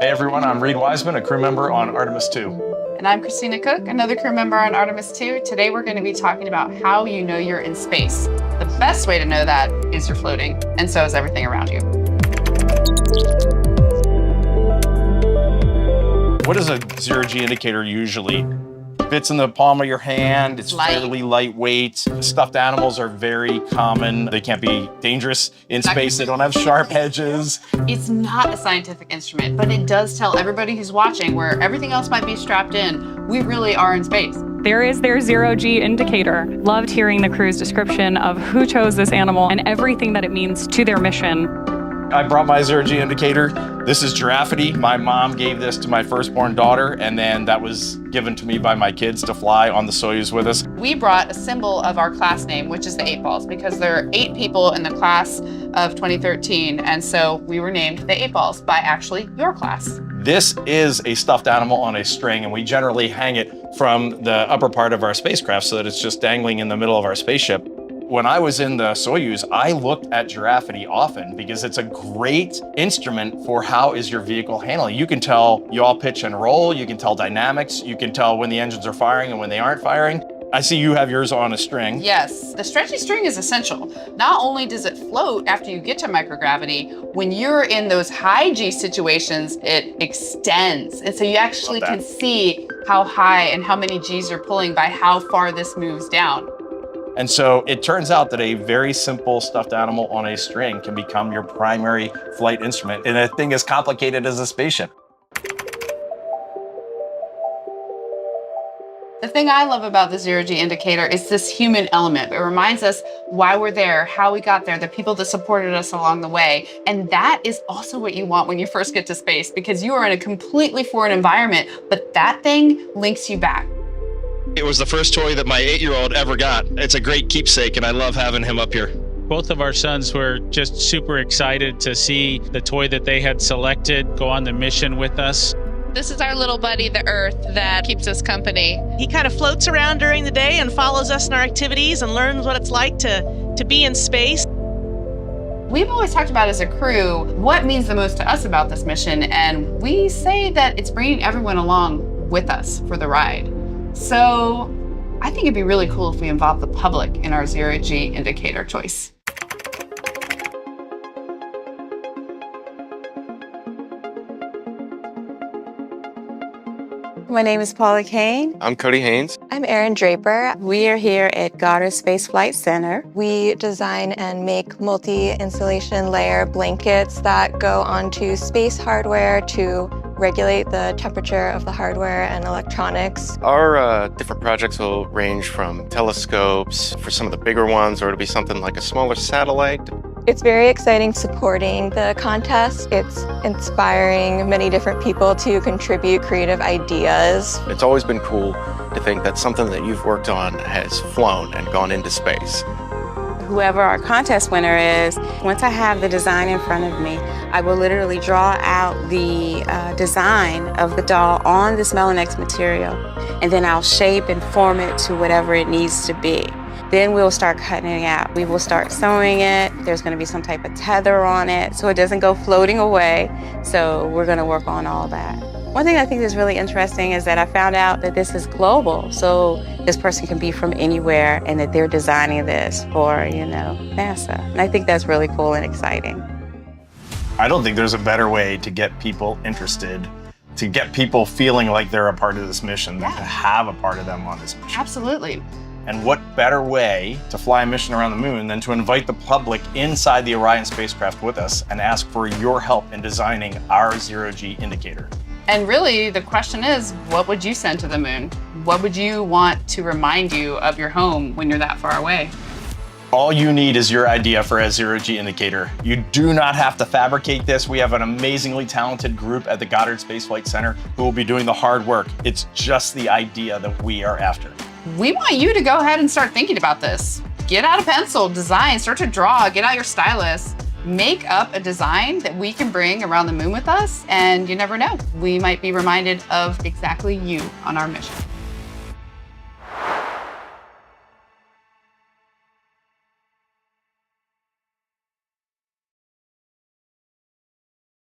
Hey everyone, I'm Reed Wiseman, a crew member on Artemis II. And I'm Christina Cook, another crew member on Artemis II. Today we're going to be talking about how you know you're in space. The best way to know that is you're floating, and so is everything around you. What is a zero-G indicator usually? Fits in the palm of your hand, it's fairly lightweight. Stuffed animals are very common. They can't be dangerous in space. They don't have sharp edges. It's not a scientific instrument, but it does tell everybody who's watching, where everything else might be strapped in, we really are in space. There is their zero-G indicator. Loved hearing the crew's description of who chose this animal and everything that it means to their mission. I brought my zero-G indicator. This is Giraffity. My mom gave this to my firstborn daughter, and then that was given to me by my kids to fly on the Soyuz with us. We brought a symbol of our class name, which is the 8 balls, because there are 8 people in the class of 2013, and so we were named the 8 balls by actually your class. This is a stuffed animal on a string, and we generally hang it from the upper part of our spacecraft so that it's just dangling in the middle of our spaceship. When I was in the Soyuz, I looked at Giraffity often because it's a great instrument for how is your vehicle handling. You can tell yaw, pitch, and roll. You can tell dynamics. You can tell when the engines are firing and when they aren't firing. I see you have yours on a string. Yes, the stretchy string is essential. Not only does it float after you get to microgravity, when you're in those high G situations, it extends. And so you actually can see how high and how many Gs are pulling by how far this moves down. And so it turns out that a very simple stuffed animal on a string can become your primary flight instrument in a thing as complicated as a spaceship. The thing I love about the zero-G indicator is this human element. It reminds us why we're there, how we got there, the people that supported us along the way. And that is also what you want when you first get to space, because you are in a completely foreign environment, but that thing links you back. It was the first toy that my 8-year-old ever got. It's a great keepsake, and I love having him up here. Both of our sons were just super excited to see the toy that they had selected go on the mission with us. This is our little buddy, the Earth, that keeps us company. He kind of floats around during the day and follows us in our activities and learns what it's like to be in space. We've always talked about as a crew what means the most to us about this mission, and we say that it's bringing everyone along with us for the ride. So I think it'd be really cool if we involve the public in our zero-G indicator choice. My name is Paula Kane. I'm Cody Haynes. I'm Erin Draper. We are here at Goddard Space Flight Center. We design and make multi-insulation layer blankets that go onto space hardware to regulate the temperature of the hardware and electronics. Our different projects will range from telescopes for some of the bigger ones, or it'll be something like a smaller satellite. It's very exciting supporting the contest. It's inspiring many different people to contribute creative ideas. It's always been cool to think that something that you've worked on has flown and gone into space. Whoever our contest winner is, once I have the design in front of me, I will literally draw out the design of the doll on this Melanex material, and then I'll shape and form it to whatever it needs to be. Then we'll start cutting it out. We will start sewing it. There's going to be some type of tether on it so it doesn't go floating away. So we're going to work on all that. One thing I think is really interesting is that I found out that this is global. So this person can be from anywhere and that they're designing this for, NASA. And I think that's really cool and exciting. I don't think there's a better way to get people interested, to get people feeling like they're a part of this mission than to have a part of them on this mission. Absolutely. And what better way to fly a mission around the moon than to invite the public inside the Orion spacecraft with us and ask for your help in designing our zero-G indicator. And really, the question is, what would you send to the moon? What would you want to remind you of your home when you're that far away? All you need is your idea for a zero-G indicator. You do not have to fabricate this. We have an amazingly talented group at the Goddard Space Flight Center who will be doing the hard work. It's just the idea that we are after. We want you to go ahead and start thinking about this. Get out a pencil, design, start to draw, get out your stylus, make up a design that we can bring around the moon with us, and you never know, we might be reminded of exactly you on our mission.